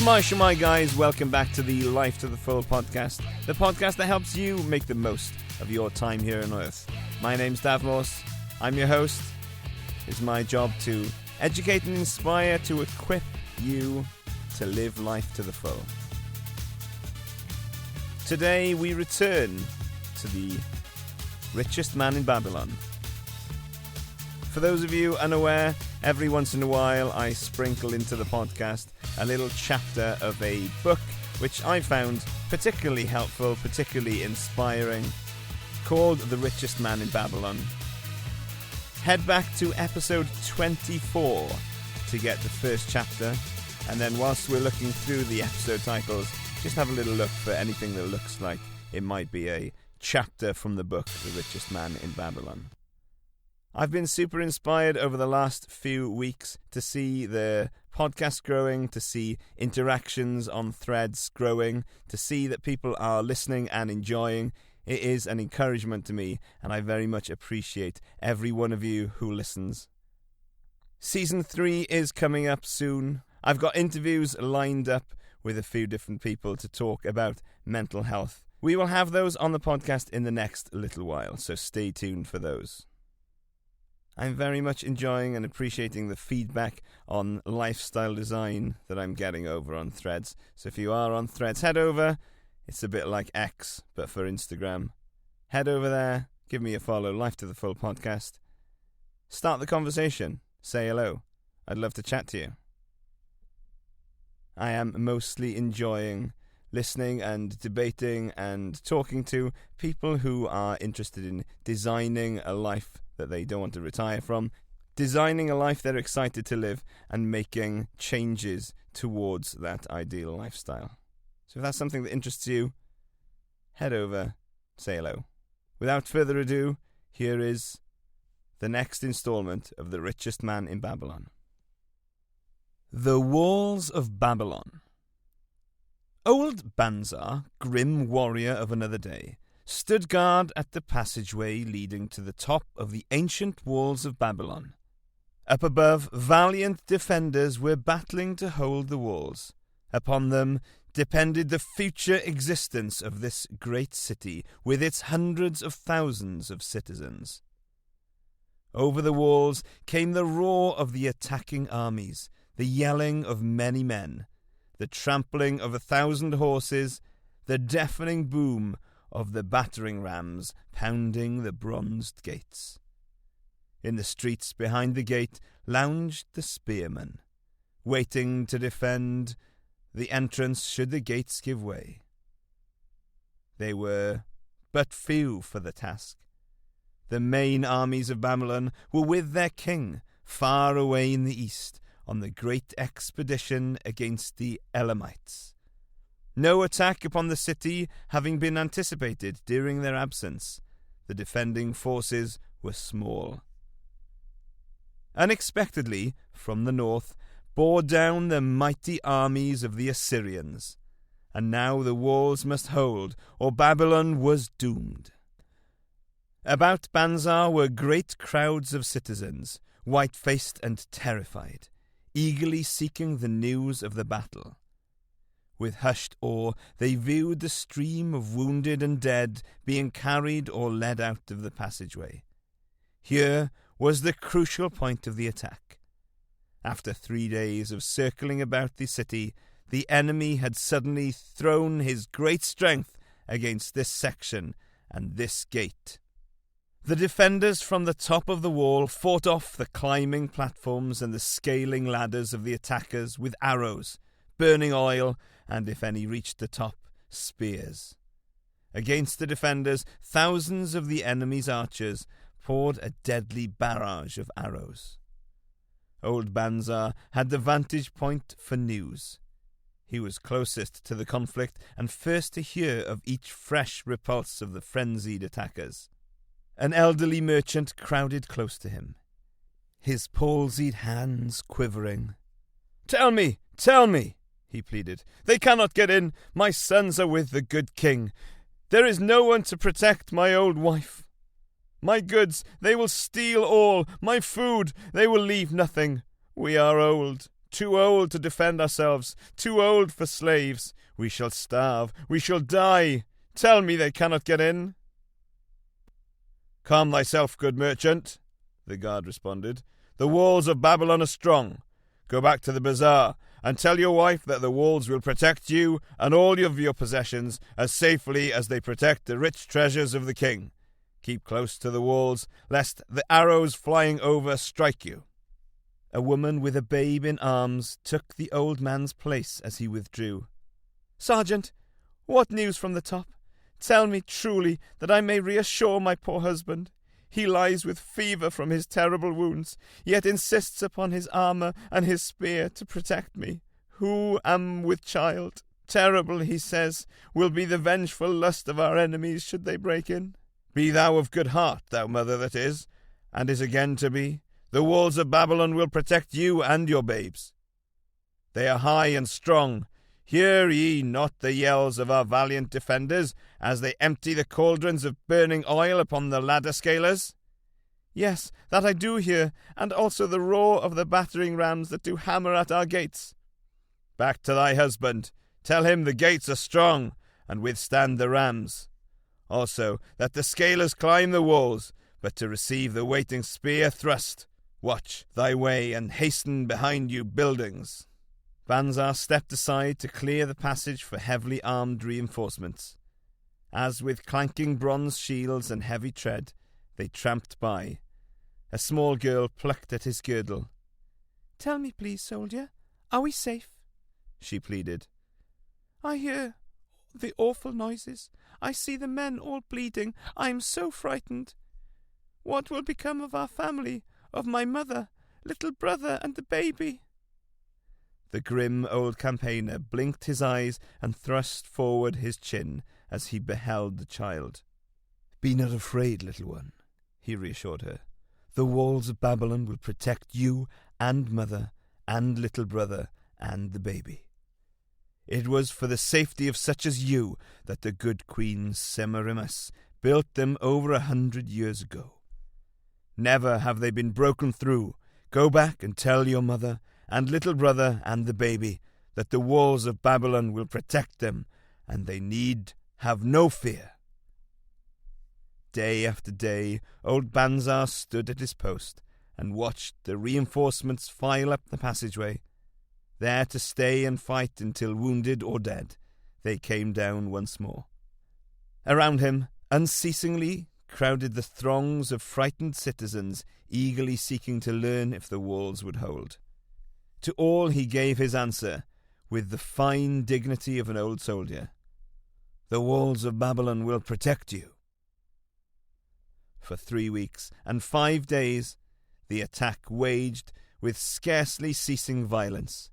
Shemai guys, welcome back to the Life to the Full podcast, the podcast that helps you make the most of your time here on Earth. My name's Dav Morse, I'm your host. It's my job to educate and inspire, to equip you to live life to the full. Today we return to the Richest Man in Babylon. For those of you unaware, every once in a while I sprinkle into the podcast a little chapter of a book which I found particularly helpful, particularly inspiring, called The Richest Man in Babylon. Head back to episode 24 to get the first chapter, and then whilst we're looking through the episode titles, just have a little look for anything that looks like it might be a chapter from the book The Richest Man in Babylon. I've been super inspired over the last few weeks to see the podcast growing, to see interactions on threads growing, to see that people are listening and enjoying. It is an encouragement to me, and I very much appreciate every one of you who listens. Season 3 is coming up soon. I've got interviews lined up with a few different people to talk about mental health. We will have those on the podcast in the next little while, so stay tuned for those. I'm very much enjoying and appreciating the feedback on lifestyle design that I'm getting over on Threads. So if you are on Threads, head over. It's a bit like X, but for Instagram. Head over there, give me a follow, Life to the Full podcast. Start the conversation. Say hello. I'd love to chat to you. I am mostly enjoying listening and debating and talking to people who are interested in designing a life that they don't want to retire from, designing a life they're excited to live, and making changes towards that ideal lifestyle. So if that's something that interests you, head over, say hello. Without further ado, here is the next installment of The Richest Man in Babylon. The Walls of Babylon. Old Banzar, grim warrior of another day, stood guard at the passageway leading to the top of the ancient walls of Babylon. Up above, valiant defenders were battling to hold the walls. Upon them depended the future existence of this great city, with its hundreds of thousands of citizens. Over the walls came the roar of the attacking armies, the yelling of many men, the trampling of 1,000 horses, the deafening boom of the battering rams pounding the bronzed gates. In the streets behind the gate lounged the spearmen, waiting to defend the entrance should the gates give way. They were but few for the task. The main armies of Babylon were with their king, far away in the east, on the great expedition against the Elamites. No attack upon the city having been anticipated during their absence, the defending forces were small. Unexpectedly, from the north, bore down the mighty armies of the Assyrians, and now the walls must hold, or Babylon was doomed. About Banzar were great crowds of citizens, white-faced and terrified, eagerly seeking the news of the battle. With hushed awe, they viewed the stream of wounded and dead being carried or led out of the passageway. Here was the crucial point of the attack. After 3 days of circling about the city, the enemy had suddenly thrown his great strength against this section and this gate. The defenders from the top of the wall fought off the climbing platforms and the scaling ladders of the attackers with arrows, burning oil, and if any reached the top, spears. Against the defenders, thousands of the enemy's archers poured a deadly barrage of arrows. Old Banzar had the vantage point for news. He was closest to the conflict and first to hear of each fresh repulse of the frenzied attackers. An elderly merchant crowded close to him, his palsied hands quivering. Tell me, he pleaded. They cannot get in. My sons are with the good king. There is no one to protect my old wife. My goods, they will steal all. My food, they will leave nothing. We are old, too old to defend ourselves, too old for slaves. We shall starve, we shall die. Tell me they cannot get in." "Calm thyself, good merchant," the guard responded. "The walls of Babylon are strong. Go back to the bazaar and tell your wife that the walls will protect you and all of your possessions as safely as they protect the rich treasures of the king. Keep close to the walls, lest the arrows flying over strike you." A woman with a babe in arms took the old man's place as he withdrew. "Sergeant, what news from the top? Tell me truly, that I may reassure my poor husband. He lies with fever from his terrible wounds, yet insists upon his armour and his spear to protect me, who am with child. Terrible, he says, will be the vengeful lust of our enemies should they break in. Be thou of good heart, thou mother that is, and is again to be. The walls of Babylon will protect you and your babes. They are high and strong. Hear ye not the yells of our valiant defenders as they empty the cauldrons of burning oil upon the ladder scalers?" "Yes, that I do hear, and also the roar of the battering rams that do hammer at our gates." "Back to thy husband. Tell him the gates are strong and withstand the rams. Also, that the scalers climb the walls, but to receive the waiting spear thrust. Watch thy way and hasten behind you buildings." Banzar stepped aside to clear the passage for heavily armed reinforcements. As with clanking bronze shields and heavy tread, they tramped by. A small girl plucked at his girdle. "Tell me, please, soldier, are we safe?" she pleaded. "I hear the awful noises. I see the men all bleeding. I am so frightened. What will become of our family, of my mother, little brother, and the baby?" The grim old campaigner blinked his eyes and thrust forward his chin as he beheld the child. "Be not afraid, little one," he reassured her. "The walls of Babylon will protect you and mother and little brother and the baby. It was for the safety of such as you that the good Queen Semiramis built them over 100 years ago. Never have they been broken through. Go back and tell your mother and little brother and the baby that the walls of Babylon will protect them, and they need have no fear." Day after day, old Banzar stood at his post and watched the reinforcements file up the passageway, there to stay and fight until wounded or dead they came down once more. Around him, unceasingly, crowded the throngs of frightened citizens eagerly seeking to learn if the walls would hold. To all he gave his answer, with the fine dignity of an old soldier. "The walls of Babylon will protect you." For 3 weeks and 5 days, the attack waged with scarcely ceasing violence.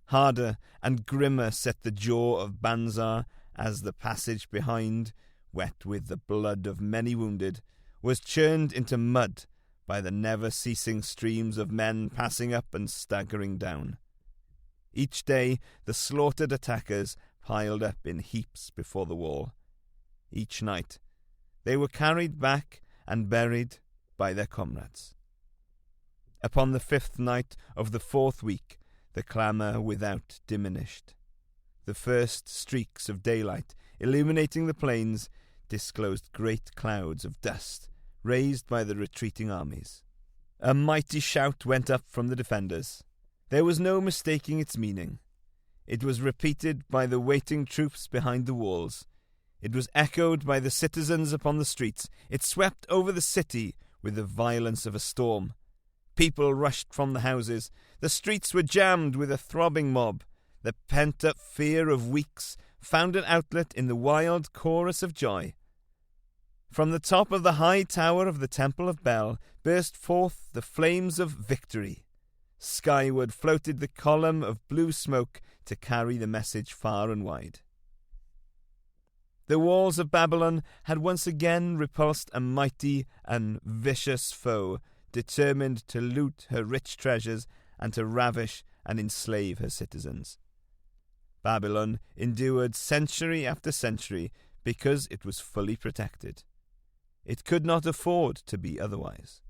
Harder and grimmer set the jaw of Banzar as the passage behind, wet with the blood of many wounded, was churned into mud by the never-ceasing streams of men passing up and staggering down. Each day the slaughtered attackers piled up in heaps before the wall. Each night they were carried back and buried by their comrades. Upon the 5th night of the 4th week the clamour without diminished. The first streaks of daylight illuminating the plains disclosed great clouds of dust raised by the retreating armies. A mighty shout went up from the defenders. There was no mistaking its meaning. It was repeated by the waiting troops behind the walls. It was echoed by the citizens upon the streets. It swept over the city with the violence of a storm. People rushed from the houses. The streets were jammed with a throbbing mob. The pent-up fear of weeks found an outlet in the wild chorus of joy. From the top of the high tower of the Temple of Bel burst forth the flames of victory. Skyward floated the column of blue smoke to carry the message far and wide. The walls of Babylon had once again repulsed a mighty and vicious foe, determined to loot her rich treasures and to ravish and enslave her citizens. Babylon endured century after century because it was fully protected. It could not afford to be otherwise.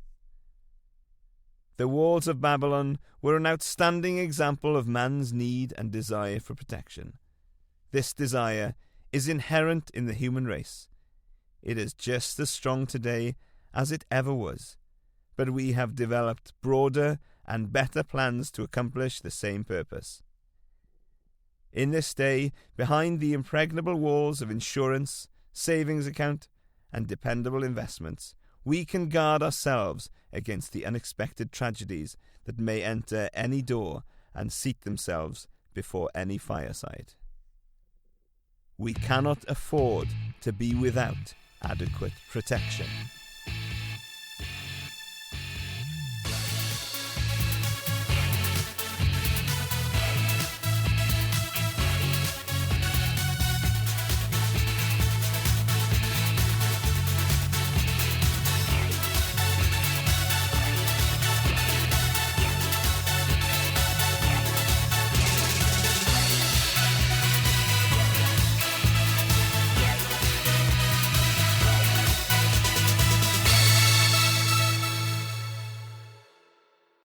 The walls of Babylon were an outstanding example of man's need and desire for protection. This desire is inherent in the human race. It is just as strong today as it ever was, but we have developed broader and better plans to accomplish the same purpose. In this day, behind the impregnable walls of insurance, savings account, and dependable investments, we can guard ourselves against the unexpected tragedies that may enter any door and seat themselves before any fireside. We cannot afford to be without adequate protection.